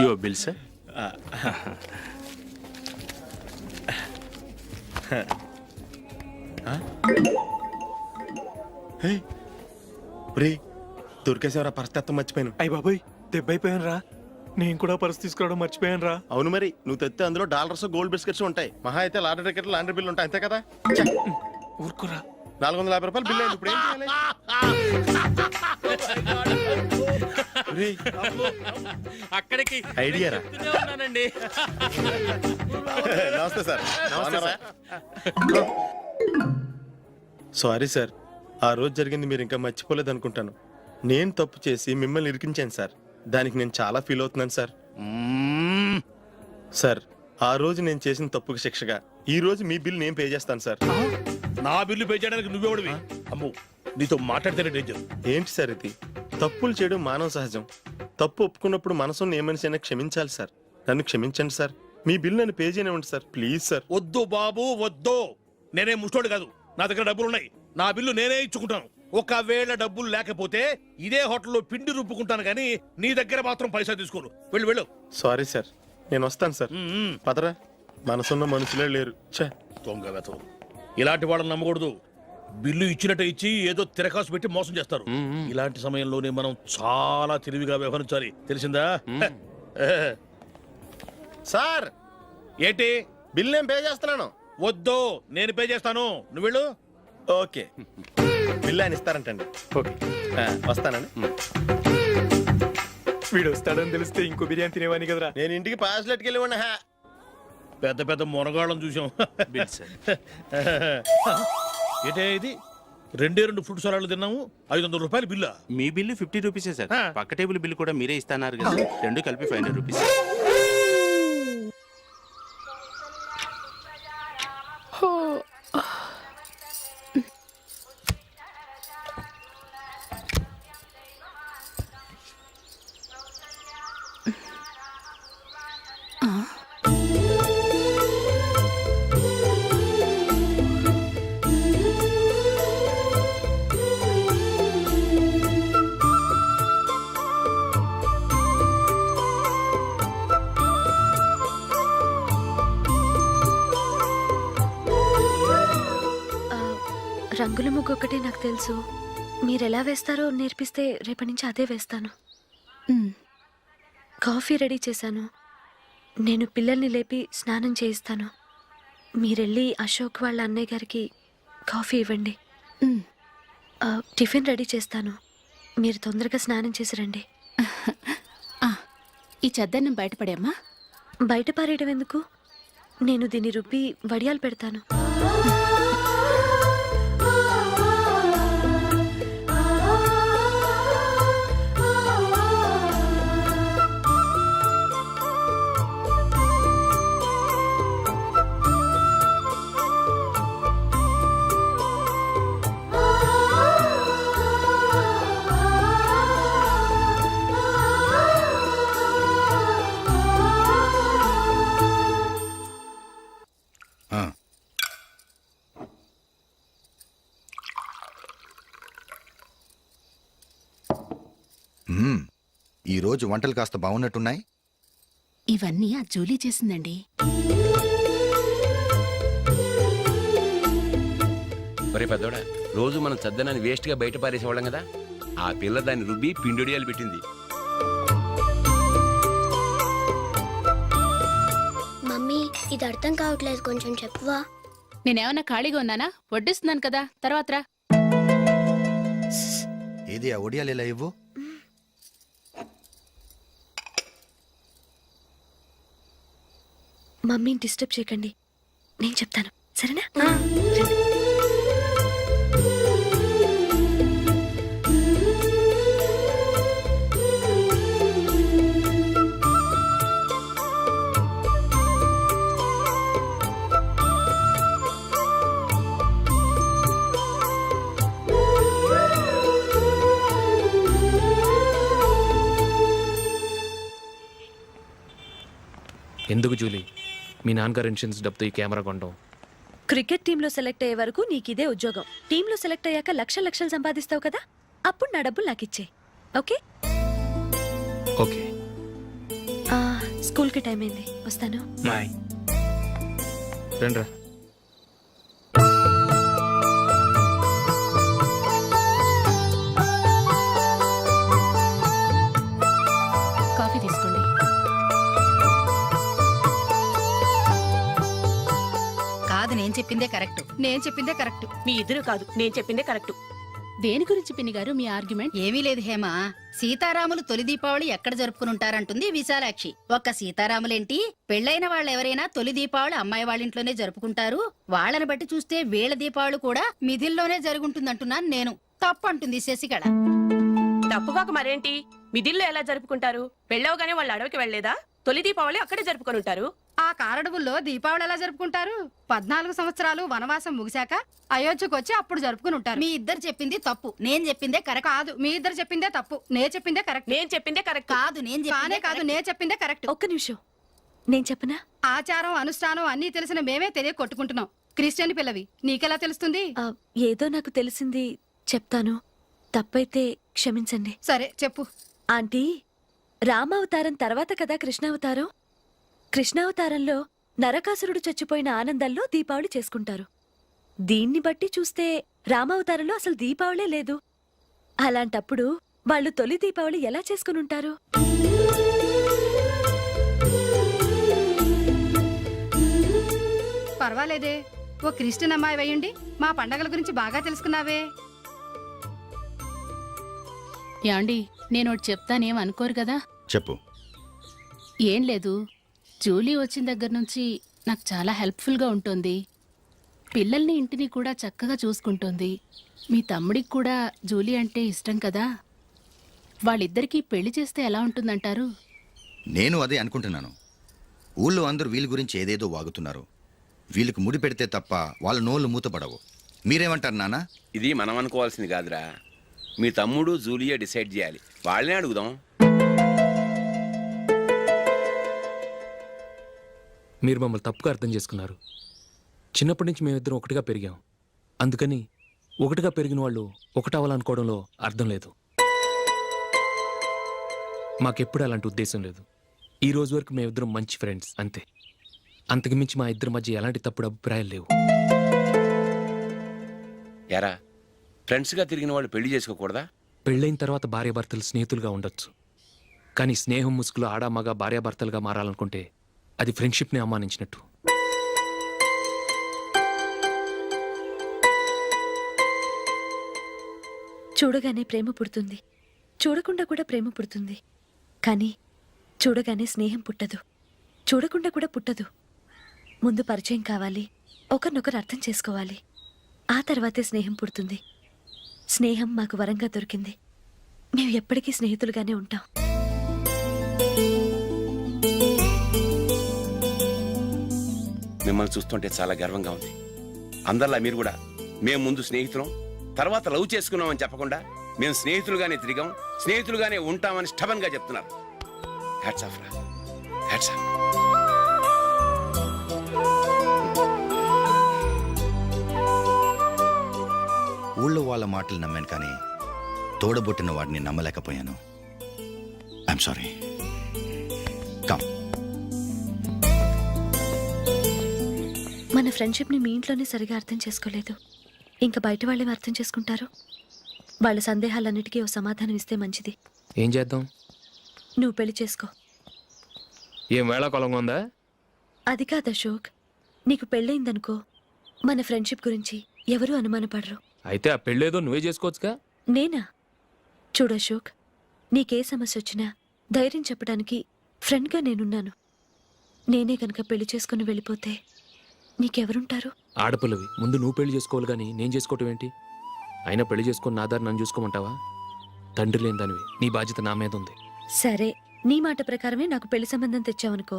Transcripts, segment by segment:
Your bill sir. దొరికేసేవరా పరిస్థితి మర్చిపోయాను. అయ్య బాబాయ్ దెబ్బైపోయాను రా. నేను కూడా పర్స్ తీసుకురావడం మర్చిపోయాను రా. అవును మరి నువ్వు తెస్తే అందులో డాలర్స్ గోల్డ్ బిస్కెట్స్ ఉంటాయి. మహా అయితే లాటరీ టికెట్ లాండ్రీ బిల్లు ఉంటాయి అంతే కదా. ఊరుకోరా. 450 రూపాయలు బిల్లు అయింది. ఇప్పుడు ఏం చేయాలి? అక్కడికి ఐడియా రా. ఉన్నానండి. నమస్తే సార్. సారీ సార్, ఆ రోజు జరిగింది మీరు ఇంకా మర్చిపోలేదు అనుకుంటాను. నేను తప్పు చేసి మిమ్మల్ని ఇరికించాను సార్. దానికి నేను చాలా ఫీల్ అవుతున్నాను సార్. సార్, ఆ రోజు నేను చేసిన తప్పుకి శిక్షగా ఈ రోజు మీ బిల్ నేను పే చేస్తాను సార్. నా బిల్లు పే చేయడానికి నువ్వెవడివి? అమ్మో, నీతో మాట్లాడితేనే డేంజర్. ఏంటి సార్ ఇది? తప్పులు చేయడం మానవ సహజం. తప్పు ఒప్పుకున్నప్పుడు మనసుని ఏ మనిషి అయినా క్షమించాలి సార్. నన్ను క్షమించండి సార్. మీ బిల్ నన్ను పే చేయనివ్వండి సార్, ప్లీజ్ సార్. వద్దు బాబు వద్దు. నేనే ముష్టోడు కాదు, నా దగ్గర డబ్బులున్నాయి. నా బిల్లు నేనే ఇచ్చుకుంటాను. ఒకవేళ డబ్బులు లేకపోతే ఇదే హోటల్లో పిండి రుబ్బుకుంటాను కానీ నీ దగ్గర మాత్రం పైసా తీసుకోను. వెళ్ళు వెళ్ళు. సారీ సార్, నేను వస్తాను సార్. పదరా, మనసున్న మనుషులే లేరు. దొంగ వెతవు. ఇలాంటి వాళ్ళని నమ్మకూడదు. బిల్లు ఇచ్చినట్టు ఇచ్చి ఏదో తిరకాసు పెట్టి మోసం చేస్తారు. ఇలాంటి సమయంలోనే మనం చాలా తెలివిగా వ్యవహరించాలి, తెలిసిందా? సార్, ఏంటి? బిల్ నేను పే చేస్తున్నాను. వద్దు, నేను పే చేస్తాను. నువ్వు వెళ్ళు. ఓకే, బిల్ ఆయన ఇస్తారంటండి. ఓకే వస్తానండి. వీడు వస్తాడని తెలిస్తే ఇంకో బిర్యానీ తినేవాని కదరా. నేను ఇంటికి పాస్లెట్కి వెళ్ళి ఉన్నా. పెద్ద పెద్ద మునగాళ్ళం చూసాం. Bill sir. ఏంటే ఇది? 2 ఫ్రూట్ సలాడ్లు తిన్నాము, 500 రూపాయలు బిల్లా? మీ బిల్లు 50 రూపీసే సార్. పక్క టేబుల్ బిల్లు కూడా మీరే ఇస్తాన్నారు కదా, రెండు కలిపి 500 రూపీస్. రంగుల ముగ్గు ఒకటే నాకు తెలుసు. మీరెలా వేస్తారో నేర్పిస్తే రేపటి నుంచి అదే వేస్తాను. కాఫీ రెడీ చేశాను. నేను పిల్లల్ని లేపి స్నానం చేయిస్తాను. మీరెళ్ళి అశోక్ వాళ్ళ అన్నయ్య గారికి కాఫీ ఇవ్వండి. టిఫిన్ రెడీ చేస్తాను. మీరు తొందరగా స్నానం చేసి రండి. ఈ చెద్దన్నం బయటపడేమ్మా. బయట పారేయడం ఎందుకు? నేను దీన్ని రుబ్బి వడియాలు పెడతాను. ఈ రోజు వంటలు కాస్త బాగున్నట్టున్నాయి. ఇవన్నీ ఆ జూలీ చేసిందండి. ఒరే పెద్దోడా, రోజు మనం చద్దనాన్ని వేస్ట్ గా బయట పారేసేవాళ్ళం కదా, ఆ పిల్ల దాన్ని రుబ్బి పిండొడియాలు పెట్టింది. మమ్మీ, ఇది అర్థం కావట్లేదు, కొంచెం చెప్పువా. నేనేమన్నా ఖాళీగా ఉన్నానా? వడ్డిస్తున్నాను కదా, తర్వాత రా. ఏది ఆ ఒడియాలు ఇలా ఇవ్వు. మమ్మీని డిస్టర్బ్ చేయకండి, నేను చెప్తాను, సరేనా? ఎందుకు జూలీ మీ నాన్నగారు ఇన్సూరెన్స్ డబ్బుతో ఈ కెమెరా కొంటాం? క్రికెట్ టీంలో సెలెక్ట్ అయ్యే వరకు నీకు ఇదే ఉద్యోగం. టీంలో సెలెక్ట్ అయ్యాక లక్షలు లక్షలు సంపాదిస్తావు కదా, అప్పుడు నా డబ్బులు నాకు ఇచ్చే. ఓకే? ఓకే స్కూల్కి టైం అయింది, వస్తాను. బాయ్. రండ్రా. కాఫీ తీసుకోండి. కాదు నేను చెప్పిందే కరెక్ట్, నేను చెప్పిందే కరెక్ట్. మీ ఇద్దరు కాదు, నేను చెప్పిందే కరెక్ట్. దేని గురించి పిన్ని గారు మీ ఆర్గ్యుమెంట్? ఏమీ లేదు హేమ, సీతారాములు తొలి దీపావళి ఎక్కడ జరుపుకుంటారంటుంది విశాలాక్షి. ఒక్క సీతారాములేంటి, పెళ్ళైన వాళ్ళు ఎవరైనా తొలి దీపావళి అమ్మాయి వాళ్ళ ఇంట్లోనే జరుపుకుంటారు. వాళ్ళని బట్టి చూస్తే వీళ్ళ దీపావళి కూడా మిథిల్లోనే జరుగుంటుందంటున్నాను నేను. తప్పంటుంది శశికళ. తప్పుగాక మరేంటి, మిదిల్లో ఎలా జరుపుకుంటారు? పెళ్ళవగానే వాళ్ళు అడవికి వెళ్లేదా? తొలి దీపావళి అక్కడే జరుపుకొని ఉంటారు. ఆ కారడవుల్లో దీపావళి ఎలా జరుపుకుంటారు? 14 సంవత్సరాలు వనవాసం ముగిశాక అయోధ్యకు వచ్చి అప్పుడు జరుపుకుని ఉంటారు. మీ ఇద్దరు చెప్పింది తప్పు, నేను చెప్పిందే కరెక్ట్. కాదు మీ ఇద్దరు చెప్పిందే తప్పు, నేను చెప్పిందే కరెక్ట్. నేను చెప్పిందే కరెక్ట్. కాదు నేను చెప్పిందే కాదు, నేను చెప్పిందే కరెక్ట్. ఒక్క నిమిషం, నేను చెప్పనా? ఆచారం అనుష్ఠానం అన్నీ తెలిసిన మేమే తెలియ కొట్టుకుంటున్నాం. క్రిస్టియన్ పిల్లవి, నీకెలా తెలుస్తుంది? ఏదో నాకు తెలిసింది చెప్తాను, తప్పైతే క్షమించండి. సరే చెప్పు. ఆంటీ, రామావతారం తర్వాత కదా కృష్ణావతారం. కృష్ణావతారంలో నరకాసురుడు చచ్చిపోయిన ఆనందంలో దీపావళి చేసుకుంటారు. దీన్ని బట్టి చూస్తే రామావతారంలో అసలు దీపావళే లేదు. అలాంటప్పుడు వాళ్ళు తొలి దీపావళి ఎలా చేసుకుని ఉంటారు? పర్వాలేదే, ఓ క్రిస్టియన్ అమ్మాయి వేయండి, మా పండగల గురించి బాగా తెలుసుకున్నావే. యాండి, నేను ఒకటి చెప్తానేం అనుకోరు కదా? చెప్పు. ఏం లేదు, జూలీ వచ్చిన దగ్గర నుంచి నాకు చాలా హెల్ప్ఫుల్గా ఉంటుంది. పిల్లల్ని ఇంటిని కూడా చక్కగా చూసుకుంటుంది. మీ తమ్ముడికి కూడా జూలీ అంటే ఇష్టం కదా. వాళ్ళిద్దరికీ పెళ్లి చేస్తే ఎలా ఉంటుందంటారు? నేను అదే అనుకుంటున్నాను. ఊళ్ళో అందరూ వీళ్ళ గురించి ఏదేదో వాగుతున్నారు. వీళ్ళకి ముడి పెడితే తప్ప వాళ్ళ నోళ్ళు మూతపడవు. మీరేమంటారు నాన్న? ఇది మనం అనుకోవాల్సింది కాదురా. మీ తమ్ముడు జూలియా డిసైడ్ చేయాలి. వాళ్ళనే అడుగుదాం. మీరు మమ్మల్ని తప్పుగా అర్థం చేసుకున్నారు. చిన్నప్పటి నుంచి మేమిద్దరం ఒకటిగా పెరిగాం. అందుకని ఒకటిగా పెరిగిన వాళ్ళు ఒకటవ్వాలనుకోవడంలో అర్థం లేదు. మాకెప్పుడు అలాంటి ఉద్దేశం లేదు. ఈ రోజు వరకు మేమిద్దరం మంచి ఫ్రెండ్స్ అంతే. అంతకుమించి మా ఇద్దరి మధ్య ఎలాంటి తప్పుడు అభిప్రాయాలు లేవు. యారా, ఫ్రెండ్స్గా తిరిగిన వాళ్ళు పెళ్లి చేసుకోకూడదా? పెళ్ళైన తర్వాత భార్యాభర్తలు స్నేహితులుగా ఉండొచ్చు. కానీ స్నేహం ముసుగులో ఆడా మగ భార్యాభర్తలుగా మారాలనుకుంటే అది ఫ్రెండ్షిప్ని అవమానించినట్టు. చూడగానే ప్రేమ పుడుతుంది, చూడకుండా కూడా ప్రేమ పుడుతుంది. కానీ చూడగానే స్నేహం పుట్టదు, చూడకుండా కూడా పుట్టదు. ముందు పరిచయం కావాలి, ఒకరినొకరు అర్థం చేసుకోవాలి. ఆ తర్వాతే స్నేహం పుడుతుంది. స్నేహం మాకు వరంగా దొరికింది. మేము ఎప్పటికీ స్నేహితులుగానే ఉంటాం. మిమ్మల్ని చూస్తుంటే చాలా గర్వంగా ఉంది. అందరిలా మీరు కూడా మేము ముందు స్నేహితులం, తర్వాత లవ్ చేసుకున్నామని చెప్పకుండా మేము స్నేహితులుగానే తిరిగాం, స్నేహితులుగానే ఉంటామని స్టబన్ గా చెప్తున్నారు. హ్యాట్స్ ఆఫ్ రా, హ్యాట్స్ ఆఫ్. ఊళ్ళో వాళ్ళ మాటలు నమ్మాను, కానీ తోడబుట్టిన వాడిని నమ్మలేకపోయాను. I'm sorry. కమ్. మన ఫ్రెండ్షిప్ని మీ ఇంట్లోనే సరిగా అర్థం చేసుకోలేదు, ఇంకా బయట వాళ్ళేం అర్థం చేసుకుంటారు? వాళ్ళ సందేహాలన్నిటికీ ఓ సమాధానం ఇస్తే మంచిది. ఏం చేద్దాం? నువ్వు పెళ్లి చేసుకో. ఏం వేళాకొలంగా ఉందా? అది కాదు అశోక్, నీకు పెళ్ళయిందనుకో, మన ఫ్రెండ్షిప్ గురించి ఎవరూ అనుమానపడరు. అయితే ఆ పెళ్ళేదో నువ్వే చేసుకోవచ్చుగా. నేనా? చూడు అశోక్, నీకే సమస్య వచ్చినా ధైర్యం చెప్పడానికి ఫ్రెండ్గా నేనున్నాను. నేనే గనక పెళ్లి చేసుకుని వెళ్ళిపోతే నీకెవరుంటారు? ఆడపిల్లవి, ముందు నువ్వు పెళ్లి చేసుకోవాలి కానీ నేను చేసుకోవటం ఏంటి? అయినా పెళ్లి చేసుకుని నా దారి నన్ను చూసుకోమంటావా? తండ్రి లేని దానివి, నీ బాధ్యత నా మీద ఉంది. సరే, నీ మాట ప్రకారమే నాకు పెళ్లి సంబంధం తెచ్చావనుకో,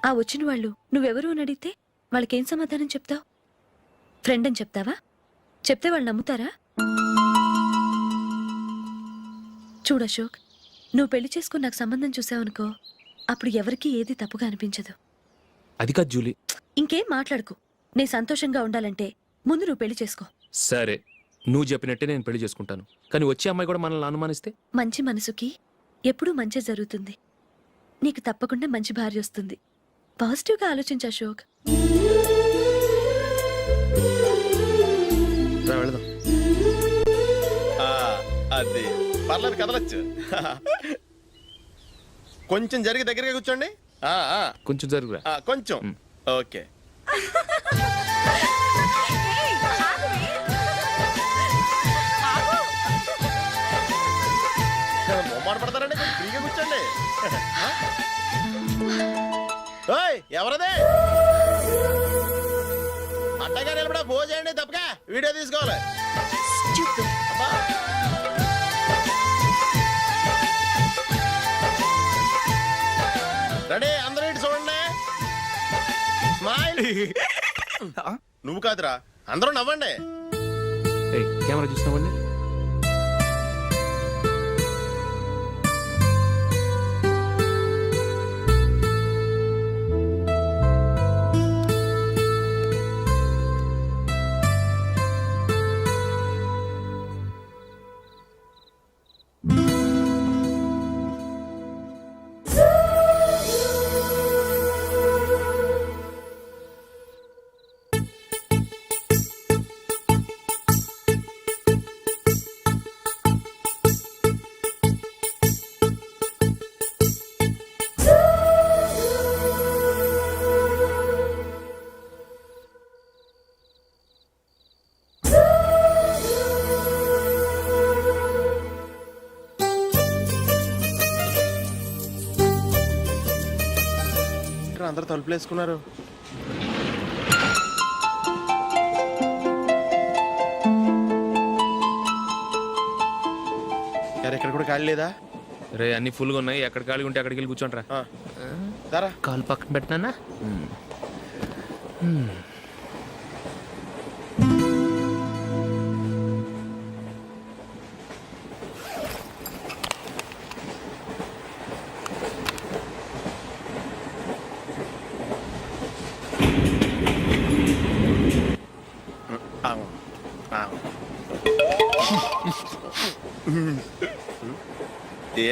ఆ వచ్చిన వాళ్ళు నువ్వెవరు అని అడిగితే వాళ్ళకేం సమాధానం చెప్తావు? ఫ్రెండ్ అని చెప్తావా? చెప్తే వాళ్ళు నమ్ముతారా? చూడు అశోక్, నువ్వు పెళ్లి చేసుకుని నాకు సంబంధం చూసావనుకో, అప్పుడు ఎవరికీ ఏది తప్పుగా అనిపించదు. అది కాదు జూలీ. ఇంకేం మాట్లాడుకో. నేను సంతోషంగా ఉండాలంటే ముందు నువ్వు పెళ్లి చేసుకో. సరే, నువ్వు చెప్పినట్టే నేను పెళ్లి చేసుకుంటాను. కానీ వచ్చే అమ్మాయి కూడా మనల్ని అనుమానిస్తే? మంచి మనసుకి ఎప్పుడూ మంచి జరుగుతుంది. నీకు తప్పకుండా మంచి భార్య వస్తుంది. పాజిటివ్గా ఆలోచించు అశోక్. రా, వెళదాం. అది పర్లేదు, కదలొచ్చు. కొంచెం జరిగి దగ్గరగా కూర్చోండి. కొంచెం జరుగురా. కొంచెం ఓకే. మాట్లాడతారండి, కొంచెం ఫ్రీగా కూర్చోండి. ఓయ్, ఎవరదే అట్టగా నిలబడా ఫోన్ చేయండి, తప్పగా వీడియో తీసుకోవాలి. అబ్బా. రెడీ, అందరూ ఇటు చూడండి. స్మైల్. నువ్వు కాదురా, అందరూ నవ్వండి. ఏయ్, కెమెరా చూసినావండి. అందరూ తలుపులు వేసుకున్నారు. ఎక్కడ కూడా ఖాళీ లేదా? రే, అన్ని ఫుల్గా ఉన్నాయి. ఎక్కడ ఖాళీ ఉంటే అక్కడికి వెళ్ళి కూర్చోండిరా. దారా, కాలు పక్కన పెట్టినా.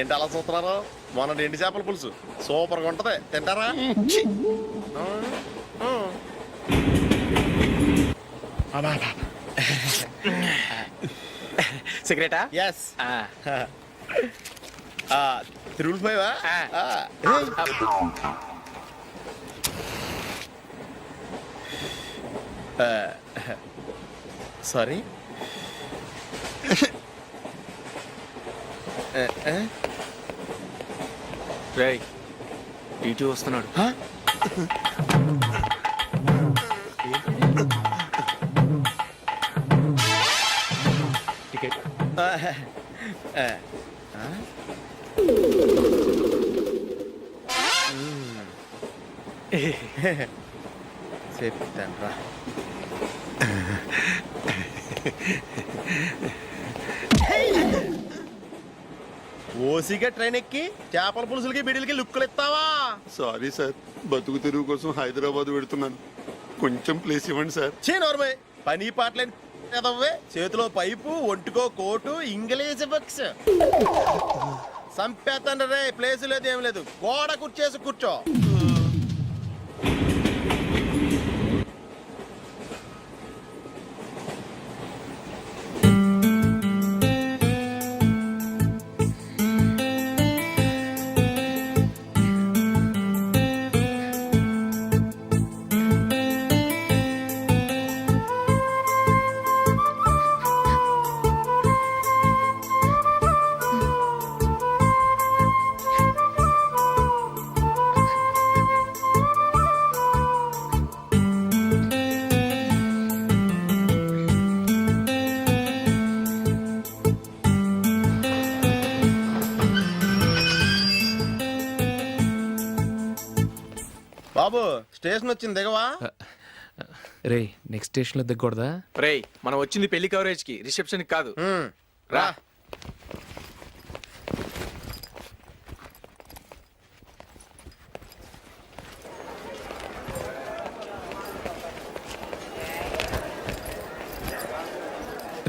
ఏంటి అలా చూస్తున్నారు? మొన్న ఎండి చేపల పులుసు సూపర్గా ఉంటది, తింటారా? సిగరెటా? ఎస్. తిరుగులు పోయావా? సారీ. రేయ్, టీటీ వస్తున్నాడు. టికెట్. చెప్తాను రా. ఓసిగా ట్రైన్ ఎక్కి చేపల పులుసులకి బిడిలకి లుక్కులు ఇస్తావా? సారీ సార్, బతుకు తెరువు కోసం హైదరాబాద్ పెడుతున్నాను, కొంచెం ప్లేస్ ఇవ్వండి సార్. నోర్మే, పని పాటలేని ఎదవ్వే. చేతిలో పైపు, ఒంటికో కోటు, ఇంగ్లీష్ బుక్స్. సంపేతండ్రి రే, ప్లేస్ లేదు ఏం లేదు, గోడ కుర్చేసి కూర్చో. బాబు, స్టేషన్ వచ్చింది, దిగవా? రే, నెక్స్ట్ స్టేషన్లో దిగకూడదా? రేయ్, మనం వచ్చింది పెళ్లి కవరేజ్ కి, రిసెప్షన్ కాదు. రా.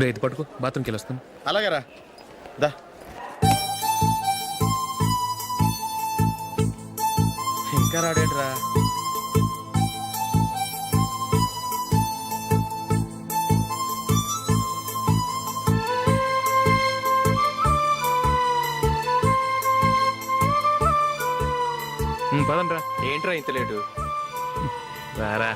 రే, ఇది పట్టుకో, బాత్రూమ్కి వెళ్ళొస్తాను. అలాగే రా. దా. ఇంకా రాడేంట్రా? పదండ్రా. ఏంట్రా ఇంత లేటు? రారా.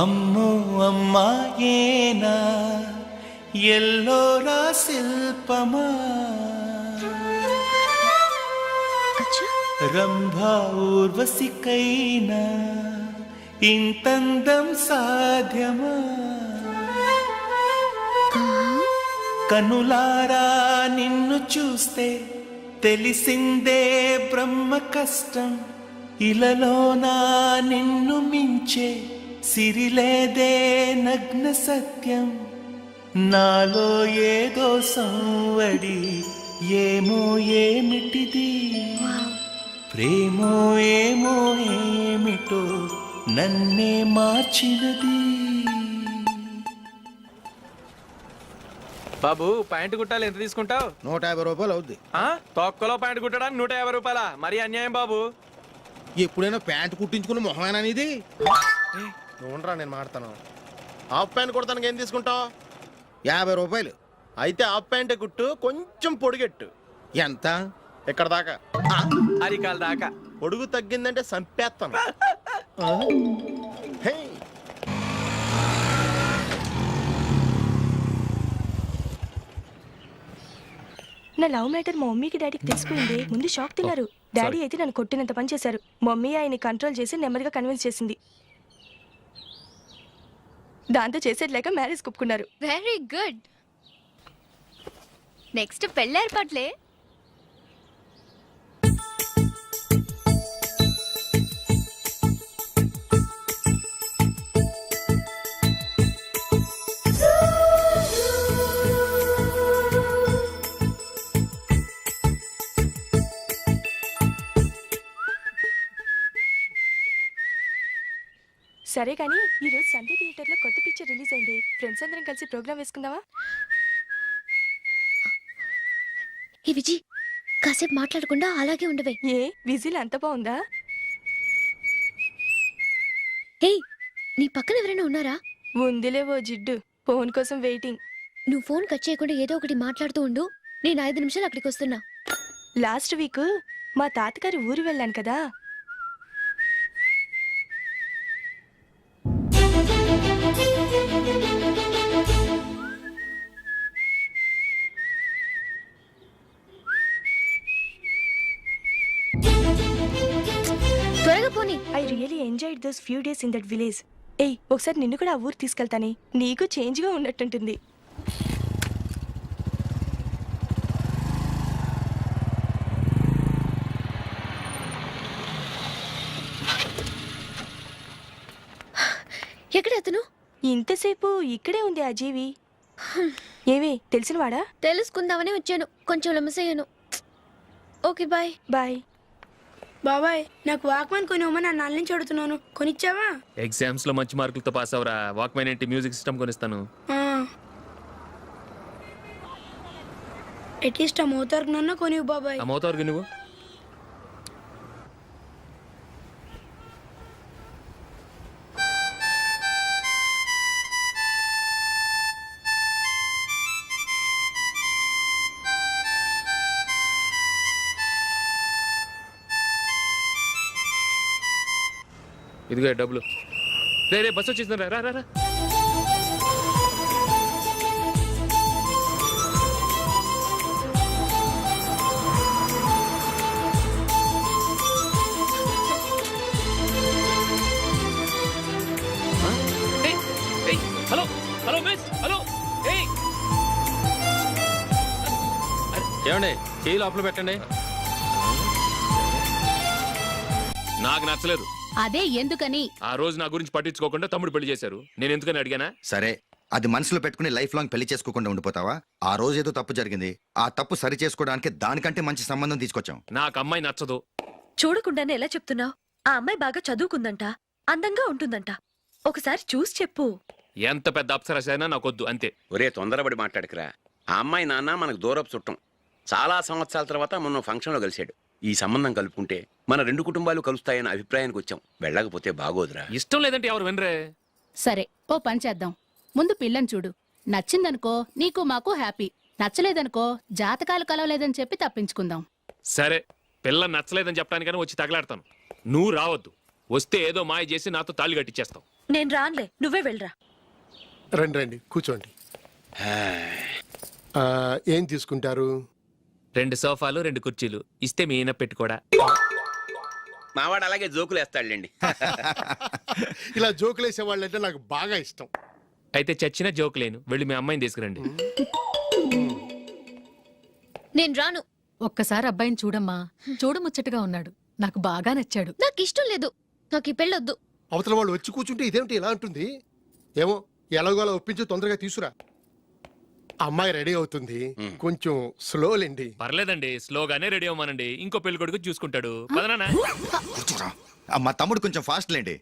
అమ్మో అమ్మాయేనా ఎల్లోరా శిల్పమా రంభా ఊర్వశికైనా ఇంతందం సాధ్యమా కనులారా నిన్ను చూస్తే తెలిసిందే బ్రహ్మ కష్టం ఇలలోనా నిన్ను మించే సిరిలేదే నగ్న సత్యం నాలో ఏదో సంవడి ఏమో ఏమిటిది ప్రేమో ఏమో ఏమిటో నన్నే మార్చినది. బాబు ప్యాంటు కుట్టాలి, ఎంత తీసుకుంటావు? 150 రూపాయలు అవుద్ది. తొక్కలో ప్యాంటు కుట్టడానికి 150 రూపాయల? మరి అన్యాయం బాబు. ఎప్పుడైనా ప్యాంటు కుట్టించుకున్న మొహమేనా ఇది? ఉండరా, నేను మాడతాను. హాఫ్ ప్యాంట్ కుడతానికి ఏం తీసుకుంటావు? 50 రూపాయలు. అయితే హాఫ్ ప్యాంటే కుట్టు, కొంచెం పొడిగెట్టు. ఎంత? ఎక్కడ దాకా? అరికాల దాకా. పొడుగు తగ్గిందంటే సంపేస్తాను. హే, నా లవ్ మ్యాటర్ మా మమ్మీకి డాడీకి తెలిసిపోయింది. ముందు షాక్ తిన్నారు. డాడీ అయితే నన్ను కొట్టినంత పని చేశారు. మమ్మీ ఆయన్ని కంట్రోల్ చేసి నెమ్మదిగా కన్విన్స్ చేసింది. దాంతో చేసేది లేక మ్యారేజ్ ఒప్పుకున్నారు. Very good. నెక్స్ట్ పెళ్లి ఏర్పాట్లే. సరే కానీ ఈరోజు సండే థియేటర్లో కొత్త పిక్చర్ రిలీజ్ అయింది. ఫ్రెండ్స్ అందరం కలిసి ప్రోగ్రామ్ వేసుకుందామా? ఈ విజి కాసేపు మాట్లాడకుండా అలాగే ఉండవే. ఏ విజిల్ అంత బాగుందా? హే, నీ పక్కన ఎవరైనా ఉన్నారా? ఉందిలే ఓ జిడ్డు. ఫోన్ కోసం వెయిటింగ్. నువ్వు ఫోన్ కట్ చేయకుండా ఏదో ఒకటి మాట్లాడుతూ ఉండు. నేను 5 నిమిషాలు అక్కడికి వస్తున్నా. లాస్ట్ వీక్ మా తాతగారి ఊరు వెళ్ళాను కదా. త్వరగా పోనీ. I really enjoyed those few days in that village. ఏయ్, ఒకసారి నిన్ను కూడా ఆ ఊరు తీసుకెళ్తానే. నీకు చేంజ్గా ఉన్నట్టుంటుంది. ఎక్కడ అతను? ఇంతసేపు ఇక్కడే ఉంది ఆ జీవి. ఏవి తెలిసినవాడా? తెలుసుకుందామని వచ్చాను, కొంచెం లెమసయ్యాను. Okay bye. బాయ్. బాబాయ్, నాకు వాక్మెన్ కొనివ్వమని నా నాన్న నుంచి అడుగుతున్నాను. కొనిచ్చావా? ఎగ్జామ్స్ లో మంచి మార్కులతో పాస్ అవరా. వాక్మెన్ ఏంటి, మ్యూజిక్ సిస్టమ్ కొనిస్తాను. అట్లీస్ట్ ఆ మోతార్కు నన్న కొనివ్వు బాబాయ్. ఆ మోతార్కు నువ్వు ఇదిగో డబ్బులు. రే బస్ వచ్చేసింది రా రా రా హలో హలో మిస్ హలో ఏమండి చేయి లోపల పెట్టండి. నాకు నచ్చలేదు. అదే ఎందుకని? ఆ రోజు నా గురించి పట్టించుకోకుండా తమ్ముడు పెళ్లి చేశారు. నేను ఎందుకని అడిగానా? సరే, అది మనసులో పెట్టుకుని లైఫ్ లాంగ్ పెళ్లి చేసుకోకుండా ఉండిపోతావా? ఆ రోజు ఏదో తప్పు జరిగింది, ఆ తప్పు సరి చేసుకోవడానికి దానికంటే మంచి సంబంధం తీసుకొచ్చాం. నాకు అమ్మాయి నచ్చదు. చూడకుండానే ఎలా చెప్తున్నావు? ఆ అమ్మాయి బాగా చదువుకుందంట, అందంగా ఉంటుందంట. ఒకసారి చూసి చెప్పు. ఎంత పెద్ద అప్సరసైనా నాకొద్దు అంతే. ఒరే తొందరపడి మాట్లాడకురా. ఆ అమ్మాయి నాన్న మనకు దూరపు చుట్టం. చాలా సంవత్సరాల తర్వాత మొన్న ఫంక్షన్లో కలిశాడు. ఈ సంబంధం కలుపుకుంటే మన రెండు కుటుంబాలు కలుస్తాయన్న అభిప్రాయానికి వచ్చాం. వెళ్ళకపోతే బాగోదురా. ఇష్టం లేదంటే ఎవరు వినరే. సరే, ఓ పని చేద్దాం. ముందు పిల్లని చూడు. నచ్చిందనుకో నీకు మాకు హ్యాపీ. నచ్చలేదనుకో జాతకాలు కలవలేదని చెప్పి తప్పించుకుందాం. సరే, పిల్ల నచ్చలేదని చెప్పడానికని వచ్చి తగలాడతాను. నువ్వు రావద్దు. వస్తే ఏదో మాయ చేసి నాతో తాళి కట్టించేస్తావు. నేను రానులే, నువ్వే వెళ్ళరా. రండి రండి కూర్చోండి. ఏం తీసుకుంటారు? 2 సోఫాలు 2 కుర్చీలు ఇస్తే మీ ఈయన పెట్టుకోడా. మావాడు అలాగే జోకులు వేస్తాడులేండి. ఇలా జోకులేసే వాళ్ళంటే నాకు బాగా ఇష్టం. అయితే చచ్చిన జోక్ లేను. వెళ్ళి మీ అమ్మాయిని తీసుకురండి. నేను రాను. ఒక్కసారి అబ్బాయిని చూడమ్మా. చూడముచ్చటగా ఉన్నాడు. నాకు బాగా నచ్చాడు. నాకు ఇష్టం లేదు. నాకు ఈ పెళ్ళొద్దు. అవతల వాళ్ళు వచ్చి కూర్చుంటే ఇదేమిటి ఇలా ఉంటుంది? ఏమో ఎలాగోలా ఒప్పించి తొందరగా తీసురా. అమ్మాయి రెడీ అవుతుంది, కొంచెం స్లోలేండి. పర్లేదండి, స్లోగానే రెడీ అవ్వమనండి. ఇంకో పెళ్లి కొడుకు చూసుకుంటాడు. పదనా? కూర్చోరా. మా తమ్ముడు కొంచెం ఫాస్ట్ లేండి.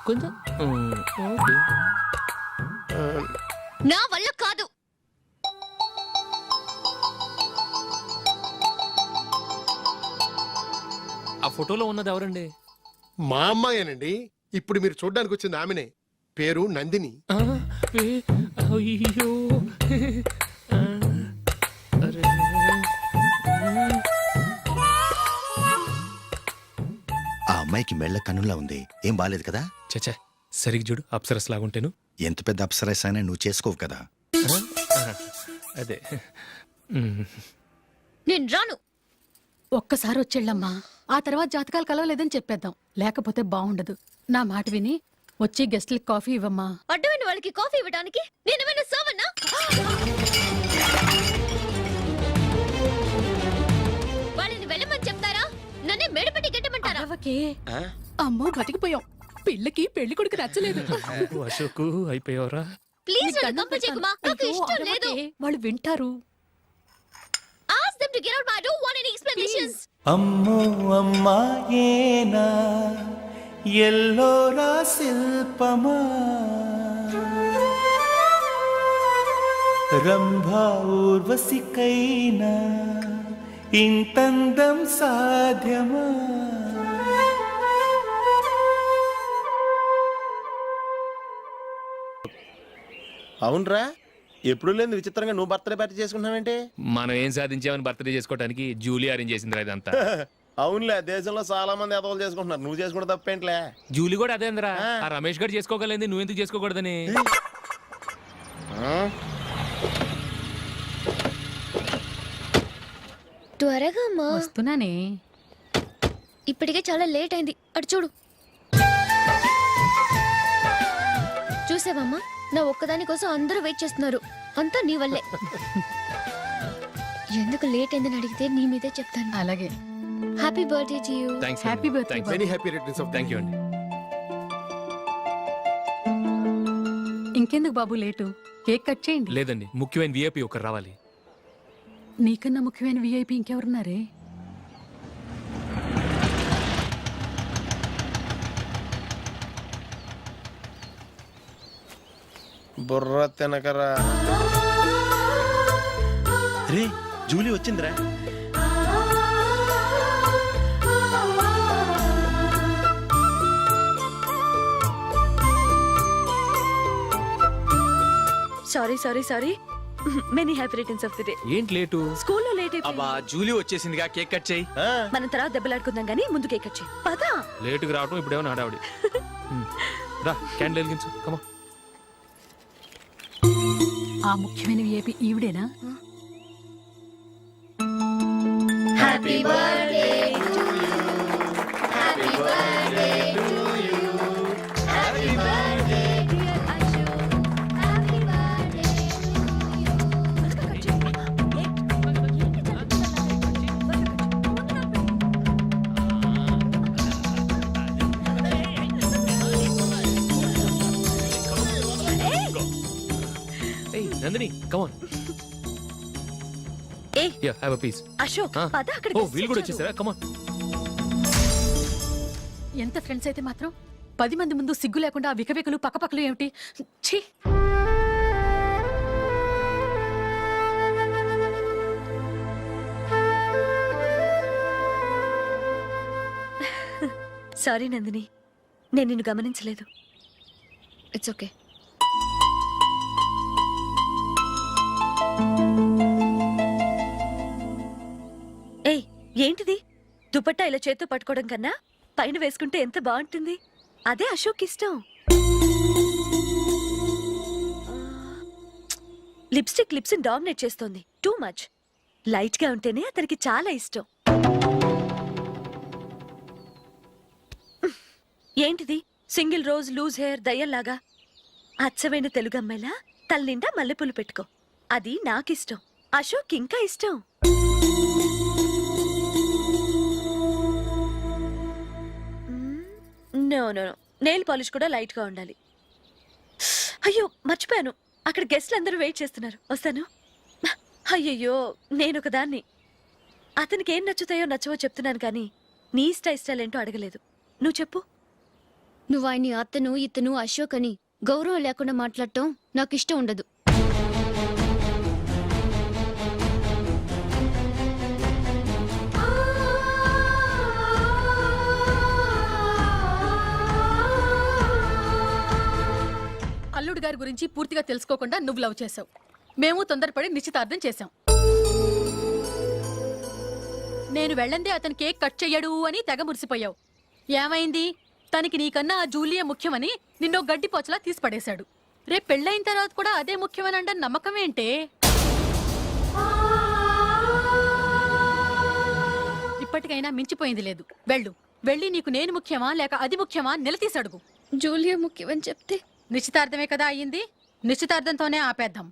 కొంచెం నా వల్ల కాదు. ఆ ఫోటోలో ఉన్నది ఎవరండి? మా అమ్మాయేనండి. ఇప్పుడు మీరు చూడ్డానికి వచ్చింది ఆమెనే. పేరు నందిని. అయ్యో ఆ అమ్మాయికి మెళ్ళ కన్నులా ఉంది. ఏం బాలేదు కదా? చచ్చా, సరిగ్గా చూడు. అప్సరస్ లాగుంటేను. ఎంత పెద్ద అప్సరస్ అయినా నువ్వు చేసుకోవు కదా. అదే. నేను రాను. ఒక్కసారి వచ్చేళ్ళమ్మా. ఆ తర్వాత జాతకాలు కలవలేదని చెప్పేద్దాం. లేకపోతే బాగుండదు. నా మాట విని వచ్చి గెస్ట్లకి కాఫీ ఇవ్వమ్మా. అడ్డమైన వాళ్ళకి కాఫీ ఇవ్వడానికి నేనేమైనా సోమన్నా? వాళ్ళని వెళ్ళమని చెప్తారా? నన్నే మేడపట్టి గెట్టమంటారా? అమ్మో, బతికిపోయాం. పిల్లకి పెళ్లి కొడుకు నచ్చలేదు. అశోకు అయిపోయావరా? ప్లీజ్ నన్ను పంపించేకుమా. నాకు ఇష్టం లేదు. వాళ్ళు వింటారు. Ask them to get out. I don't want any explanations. అమ్మో అమ్మాయేనా ఎల్లోరా శిల్పమా రంభా ఊర్వశికైనా ఇంతందం సాధ్యమా? అవునరా, ఎప్పుడు లేని విచిత్రంగా నువ్వు బర్త్డే పార్టీ చేసుకుంటున్నావంటే? మనం ఏం సాధించామని బర్త్డే చేసుకోవడానికి జూలీ అరేంజ్ చేసిందిరా ఇదంతా. అవునులే, దేశంలో చాలా మంది ఎదవలు చేసుకుంటున్నారు. నువ్వు చేసుకుంటే తప్పేంట్లే. జూలీ కూడా అదేంద్రా. ఆ రమేష్ గారు చేసుకోగలేదు, నువ్వు ఎందుకు చేసుకోకూడదని. త్వరగా అమ్మా. వస్తున్నానే. ఇప్పటికే చాలా లేట్ అయింది. అటు చూడు. చూసావమ్మా, నా ఒక్కదాని కోసం అందరూ వెయిట్ చేస్తున్నారు. అంతా నీ వల్లే. ఎందుకు లేట్ అయిందని అడిగితే నీ మీదే చెప్తాను. అలాగే. Happy birthday to you. Happy birthday. Very happy returns of thank you అండి. ఇంకెందుకు బాబు లేటు? కేక్ కట్ చేయండి. లేదండి, ముఖ్యమైన విఐపి ఒకరు రావాలి. నీకన్నా ముఖ్యమైన విఐపి ఇంకెవరున్నారే? బుర్ర తినకరా. రే, జూలీ వచ్చిందిరా. Sorry sorry sorry many happy returns of the day. ఏంటి లేటు? స్కూల్లో లేట్ అయిపోయింది. అబ్బా జూలీ వచ్చేసిందిగా, కేక్ కట్ చేయి. మనం తర్వాత దెబ్బలాడుకుందాం గానీ ముందు కేక్ కట్ చేయి. పదా. లేటుగా రావటం ఇప్పుడేమో నాడావిడి. రా క్యాండిల్ వెలిగించు, కమా. ఆ ముఖ్యమైన ఏపీ ఈవిడేనా? Happy birthday to you happy birthday to you happy birthday dear Ashu happy birthday ఏయ్ నందిని, కమాన్. ఏయ్ yeah, have a piece. Ashok పద అక్కడికి. ఓ వీళ్ళు కూడా వచ్చేసారా? కమాన్. ఎంత ఫ్రెండ్స్ అయితే మాత్రం 10 మంది ముందు సిగ్గు లేకుండా వికవికలు పక్కపక్కలు ఏమిటి? ఛీ! సారీ నందిని, నేను నిన్ను గమనించలేదు. It's okay. ఏయ్ ఏంటిది? దుపట్టా ఇలా చేత్తో పట్టుకోవడం కన్నా పైన వేసుకుంటే ఎంత బాగుంటుంది. అదే అశోక్ ఇష్టం. లిప్స్టిక్ లిప్స్ డామినేట్ చేస్తోంది. Too much. లైట్ గా ఉంటేనే అతనికి చాలా ఇష్టం. ఏంటిది? సింగిల్ రోజ్ లూజ్ హెయిర్ దయ్యంలాగా. అచ్చమైన తెలుగు అమ్మాయిలా తల్లిండా మల్లెపూలు పెట్టుకో. అది నాకిష్టం. అశోక్ ఇంకా ఇష్టం. No no no, nail polish కూడా లైట్ గా ఉండాలి. అయ్యో మర్చిపోయాను, అక్కడ గెస్ట్లు అందరూ వెయిట్ చేస్తున్నారు. వస్తాను. అయ్యయ్యో నేను ఒకదాన్ని. అతనికి ఏం నచ్చుతాయో నచ్చవో చెప్తున్నాను కానీ నీ ఇష్టాలేంటో అడగలేదు. నువ్వు చెప్పు. నువ్వు ఆయన్ని అతను ఇతను అశోక్ అని గౌరవం లేకుండా మాట్లాడటం నాకు ఇష్టం ఉండదు. అల్లుడు గారి గురించి పూర్తిగా తెలుసుకోకుండా నువ్వు లవ్ చేసావు. మేము తొందరపడి నిశ్చితార్థం చేశాం. నేను వెళ్ళందే అతను కేక్ కట్ చెయ్యడు అని తెగ మురిసిపోయావు. ఏమైంది? తనకి నీకన్నా ఆ జూలియే ముఖ్యమని నిన్నో గడ్డి పోచలా తీసి పడేశాడు. రేపు పెళ్ళైన తర్వాత కూడా అదే ముఖ్యమని అంటే నమ్మకం ఏంటే? ఇప్పటికైనా మించిపోయింది లేదు. వెళ్ళి నీకు నేను ముఖ్యమా లేక అది ముఖ్యమా నిలదీసడుగు. జూలియా ముఖ్యమని చెప్తే నిశ్చితార్థమే కదా అయ్యింది. నిశ్చితార్థంతోనే ఆపేద్దాం.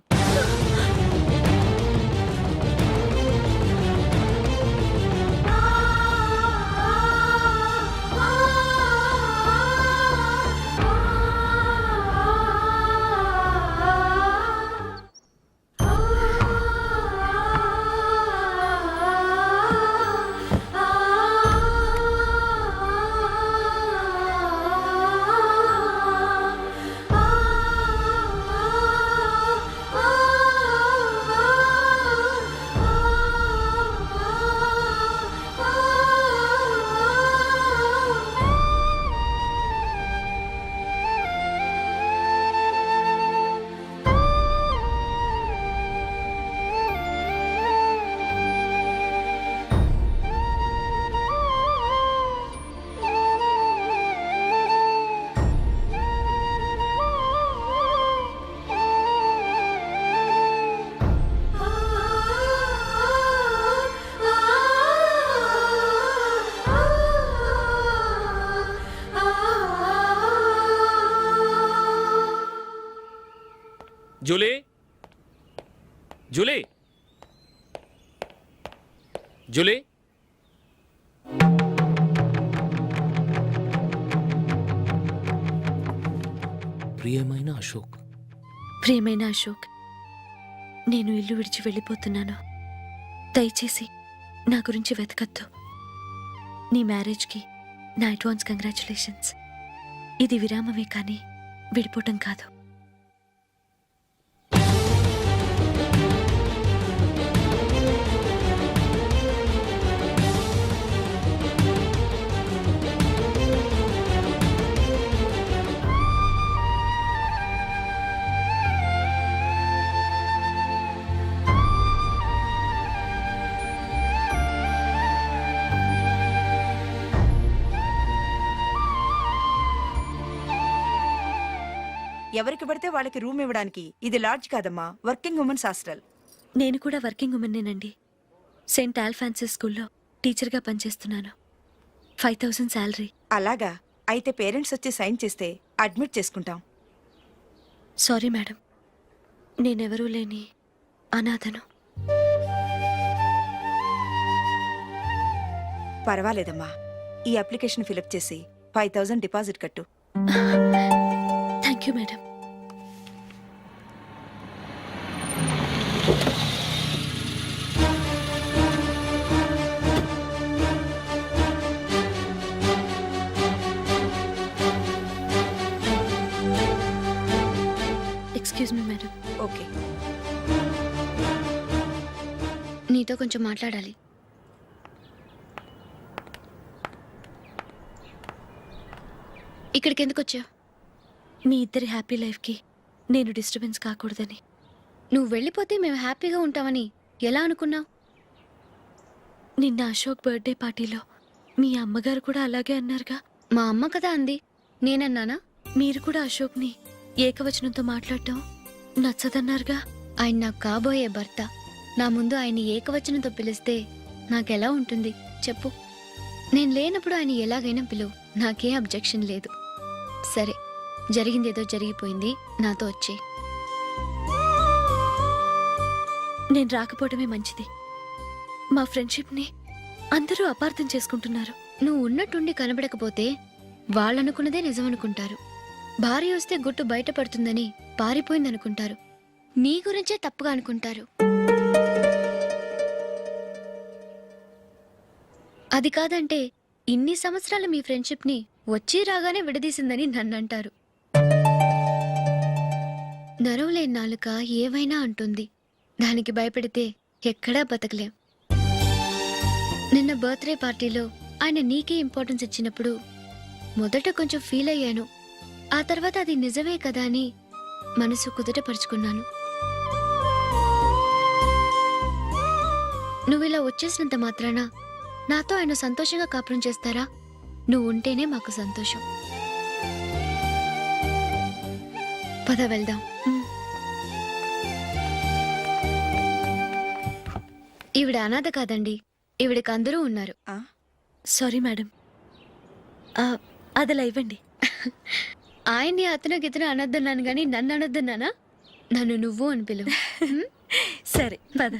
Julie, Julie, Julie. ప్రియమైన అశోక్. ప్రియమైన అశోక్, నేను ఇల్లు విడిచి వెళ్ళిపోతున్నాను. దయచేసి నా గురించి వెతకద్దు. నీ మ్యారేజ్కి నా అడ్వాన్స్ కంగ్రాచులేషన్స్. ఇది విరామమే కానీ విడిపోవటం కాదు. ఎవరికి పడితే వాళ్ళకి రూమ్ ఇవ్వడానికి ఇది లాడ్జ్ కాదమ్మా, వర్కింగ్ ఉమెన్స్ హాస్టల్. నేను కూడా వర్కింగ్ ఉమెన్నేనండి. సెయింట్ ఆల్ఫాన్సెస్ స్కూల్లో టీచర్గా పనిచేస్తున్నాను. 5000 శాలరీ. అలాగా, అయితే పేరెంట్స్ వచ్చి సైన్ చేస్తే అడ్మిట్ చేసుకుంటాం. సారీ మేడం, నేనెవరూ లేని అనాథను. పర్వాలేదమ్మా, ఈ అప్లికేషన్ ఫిలప్ చేసి 5000 డిపాజిట్ కట్టు. Thank you madam. Excuse me madam. Okay. నీతో కొంచెం మాట్లాడాలి. ఇక్కడికి ఎందుకు వచ్చావు? మీ ఇద్దరి హ్యాపీ లైఫ్కి నేను డిస్టర్బెన్స్ కాకూడదని. నువ్వు వెళ్ళిపోతే మేము హ్యాపీగా ఉంటామని ఎలా అనుకున్నావు? నిన్న అశోక్ బర్త్డే పార్టీలో మీ అమ్మగారు కూడా అలాగే అన్నారుగా. మా అమ్మ కదా అంది, నేనన్నానా? మీరు కూడా అశోక్ని ఏకవచనంతో మాట్లాడటం నచ్చదన్నారుగా. ఆయన నాకు కాబోయే భర్త. నా ముందు ఆయన్ని ఏకవచనంతో పిలిస్తే నాకెలా ఉంటుంది చెప్పు? నేను లేనప్పుడు ఆయన ఎలాగైనా పిలువు, నాకే అబ్జెక్షన్ లేదు. సరే, జరిగిందేదో జరిగిపోయింది, నాతో వచ్చే. నేను రాకపోవడమే మంచిది. మా ఫ్రెండ్షిప్ని అందరూ అపార్థం చేసుకుంటున్నారు. నువ్వు ఉన్నట్టుండి కనబడకపోతే వాళ్ళనుకున్నదే నిజమనుకుంటారు. భార్య వస్తే గుట్టు బయటపడుతుందని పారిపోయిందనుకుంటారు. నీ గురించే తప్పుగా అనుకుంటారు. అది కాదంటే ఇన్ని సంవత్సరాలు మీ ఫ్రెండ్షిప్ని వచ్చి రాగానే విడదీసిందని నన్నంటారు. నరవలేని నాలుక ఏవైనా అంటుంది. దానికి భయపడితే ఎక్కడా బతకలేం. నిన్న బర్త్డే పార్టీలో ఆయన నీకే ఇంపార్టెన్స్ ఇచ్చినప్పుడు మొదట కొంచెం ఫీల్ అయ్యాను. ఆ తర్వాత అది నిజమే కదా అని మనసు కుదుటపరుచుకున్నాను. నువ్విలా వచ్చేసినంత మాత్రాన నాతో ఆయన సంతోషంగా కాపురం చేస్తారా? నువ్వు ఉంటేనే మాకు సంతోషం. పద వెళ్దాం. ఈవిడ అనాథ కాదండి, ఈవిడకి అందరూ ఉన్నారు. సారీ మేడం, అదలా ఇవ్వండి. ఆయన్ని అతను గితను అనొద్దన్నాను గాని నన్ను అనొద్దన్నానా? నన్ను నువ్వు అని పిలువు. సరే పద.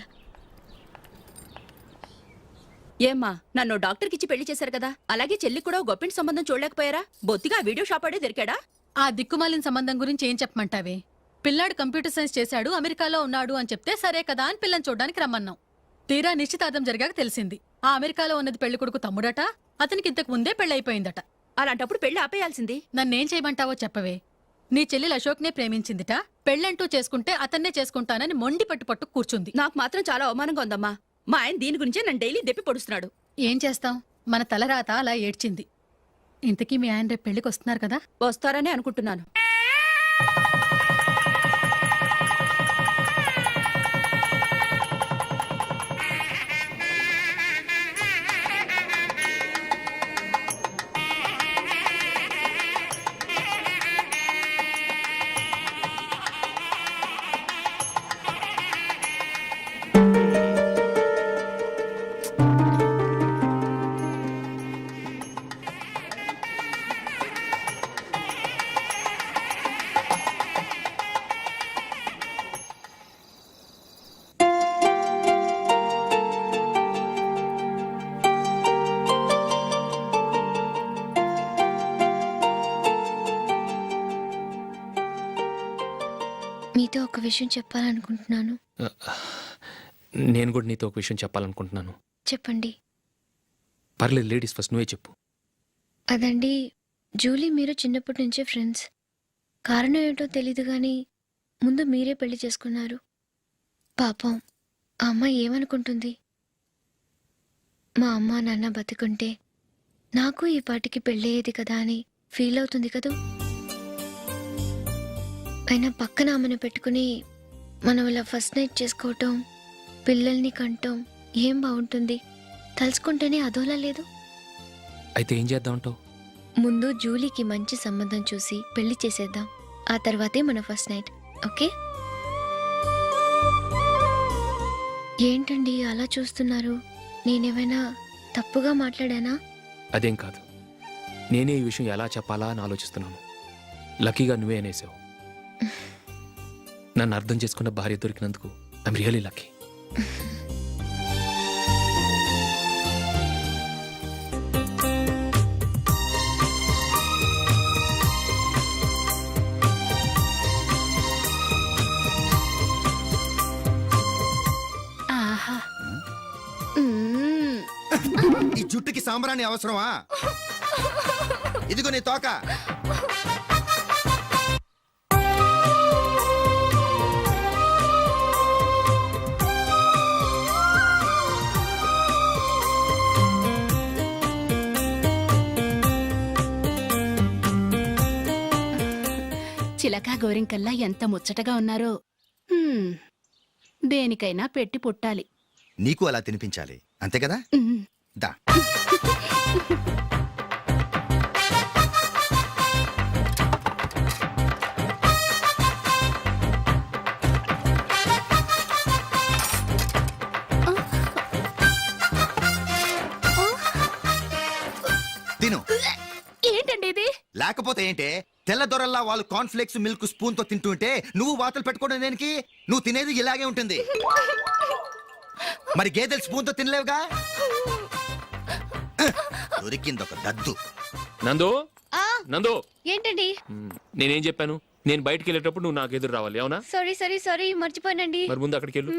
ఏమ్మా, నన్ను డాక్టర్కి ఇచ్చి పెళ్లి చేశారు కదా, అలాగే చెల్లి కూడా గొప్పింటి సంబంధం చూడలేకపోయారా? బొత్తిగా వీడియో షాప్ ఆడే దొరికాడా? ఆ దిక్కుమాలిన సంబంధం గురించి ఏం చెప్పమంటావే? పిల్లాడు కంప్యూటర్ సైన్స్ చేశాడు, అమెరికాలో ఉన్నాడు అని చెప్తే సరే కదా అని పిల్లని చూడడానికి రమ్మన్నాం. తీరా నిశ్చితార్థం జరిగాక తెలిసింది ఆ అమెరికాలో ఉన్నది పెళ్లి కొడుకు తమ్ముడట, అతనికి ఇంతకు ముందే పెళ్ళైపోయిందట. అలాంటప్పుడు పెళ్లి ఆపేయాల్సింది. నన్నేం చేయమంటావో చెప్పవే. నీ చెల్లెలు అశోక్నే ప్రేమించిందిట, పెళ్ళంటూ చేసుకుంటే అతన్నే చేసుకుంటానని మొండి పట్టు కూర్చుంది. నాకు మాత్రం చాలా అవమానంగా ఉందమ్మా. మా ఆయన దీని గురించే నన్ను డైలీ దెప్పి పొడుస్తున్నాడు. ఏం చేస్తాం, మన తలరాత అలా ఏడ్చింది. ఇంతకీ మీ ఆయన రేపు పెళ్లికి వస్తున్నారు కదా? వస్తారని అనుకుంటున్నాను. మీతో ఒక విషయం చెప్పాలనుకుంటున్నాను. నేను కూడా నీతో ఒక విషయం చెప్పాలనుకుంటున్నాను. చెప్పండి. పర్లేదు, లేడీస్ ఫస్ట్, నువ్వే చెప్పు. అదండి, జూలీ మీరు చిన్నప్పటి నుంచే ఫ్రెండ్స్. కారణం ఏంటో తెలీదు కానీ ముందు మీరే పెళ్లి చేసుకున్నారు. పాపం ఆ అమ్మాయి ఏమనుకుంటుంది? మా అమ్మ నాన్న బతికుంటే నాకు ఈ పాటికి పెళ్ళయ్యేది కదా అని ఫీల్ అవుతుంది కదూ. అయినా పక్కన ఆమెను పెట్టుకుని మనం ఇలా ఫస్ట్ నైట్ చేసుకోవటం, పిల్లల్ని కంటాం ఏం బాగుంటుంది? తలుచుకుంటేనే అదోలా లేదు. అయితే ఏం చేద్దామంటావు? ముందు జూలీకి మంచి సంబంధం చూసి పెళ్లి చేసేద్దాం. ఆ తర్వాతే మన ఫస్ట్ నైట్, ఓకే? ఏంటండి అలా చూస్తున్నారు? నేనేమైనా తప్పుగా మాట్లాడానా? అదేం కాదు, నేనే ఈ విషయం ఎలా చెప్పాలా అని ఆలోచిస్తున్నాను. లక్కీగా నువ్వే అనేసావు. నన్ను అర్థం చేసుకున్న భార్య దొరికినందుకు ఐఎమ్ రియలీ లక్కీ. ఆహా. ఈ జుట్టుకి సాంబ్రాణి అవసరమా? ఇదిగో నీ తోక. చిలకా గోరింకల్లా ఎంత ముచ్చటగా ఉన్నారో. దేనికైనా పెట్టి పుట్టాలి. నీకు అలా తినిపించాలి, అంతే కదా? దా. తిను. ఏంటండి ఇది? లేకపోతే ఏంటే, తెల్ల దొరల్లా వాళ్ళు కార్న్ఫ్లేక్స్ మిల్క్ స్పూన్ తో తింటుంటే నువ్వు వాతలు పెట్టుకోవడం దేనికి? నువ్వు తినేది ఇలాగే ఉంటుంది. మరి గేదెలు స్పూన్ తో తినలేవుగా. దొరికింది ఒక దద్దు. నందు, నందు, ఏంటండి? నేనేం చెప్పాను? నేను బయటికి వెళ్ళేటప్పుడు నువ్వు నాకు ఎదురు రావాలి, అవునా? సారీ సారీ సారీ, మర్చిపోయానండి. మరి ముందు అక్కడికి వెళ్ళు.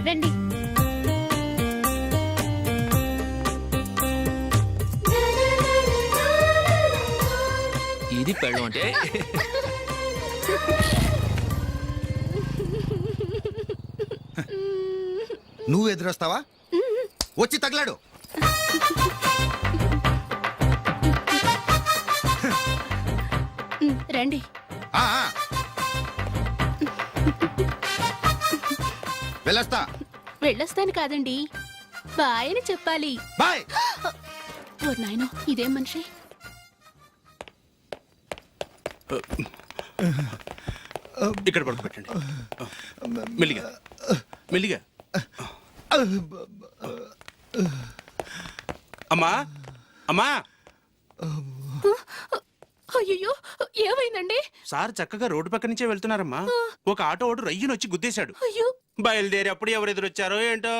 రండి. ఇది పెళ్ళం అంటే. నువ్వు ఎదురొస్తావా? వచ్చి తగలాడు. రండి. ఆ, ఆ. వెళ్ళొస్తా. వెళ్ళొస్తాను కాదండి, బాయ్ అని చెప్పాలి. బాయ్. ఓ నాయనో, ఇదేం మనిషి? ఇక్కడ పడుకోబెట్టండి. మెల్లిగా మెల్లిగా. అమ్మా, అమ్మా. అయ్యో, ఏమైందండి? సార్ చక్కగా రోడ్డు పక్క నుంచే వెళ్తున్నారమ్మా. ఒక ఆటో ఓడు రయ్యను వచ్చి గుద్దేశాడు. అయ్యో. బయలుదేరి అప్పుడు ఎవరు ఎదురొచ్చారో ఏంటో.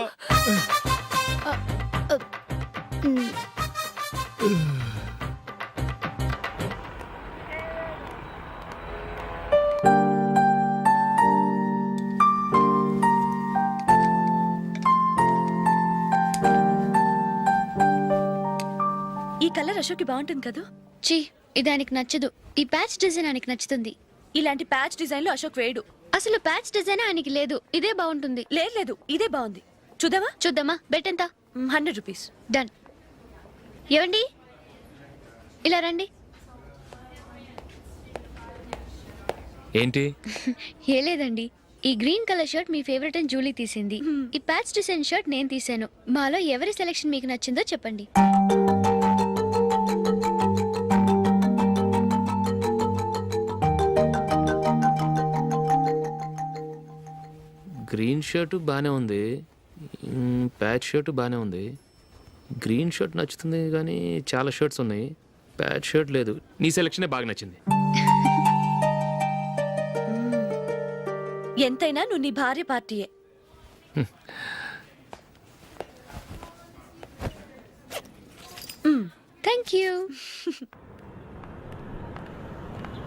ఈ కలర్ అశోక్కి బాగుంటుంది కదా? చీ, ఇది ఆయనకి నచ్చదు. ఈ ప్యాచ్ డిజైన్ ఆయనకి నచ్చుతుంది. ఇలాంటి ప్యాచ్ డిజైన్ లో అశోక్ వేడు. అసలు ప్యాచ్ డిజైన్ ఆయనకి లేదు. ఇదే బాగుంటుంది. లేదు లేదు, ఇదే బాగుంది. చూద్దామా? చూద్దామా? బెట్ ఎంత? 100 రూపీస్. డన్. ఏవండి, ఇలా రండి. ఏంటి? ఏ లేదండి, ఈ గ్రీన్ కలర్ షర్ట్ మీ ఫేవరెట్ అని జూలీ తీసింది. ఈ ప్యాచ్ డిజైన్ షర్ట్ నేను తీసాను. మాలో ఎవరి సెలెక్షన్ మీకు నచ్చిందో చెప్పండి. గ్రీన్ షర్ట్ బాగానే ఉంది, ప్యాచ్ షర్ట్ బాగానే ఉంది. గ్రీన్ షర్ట్ నచ్చుతుంది కానీ చాలా షర్ట్స్ ఉన్నాయి, ప్యాచ్ షర్ట్ లేదు. నీ సెలెక్షనే బాగా నచ్చింది. ఎంతైనా నువ్వు నీ భార్య పార్టీయే. Thank you.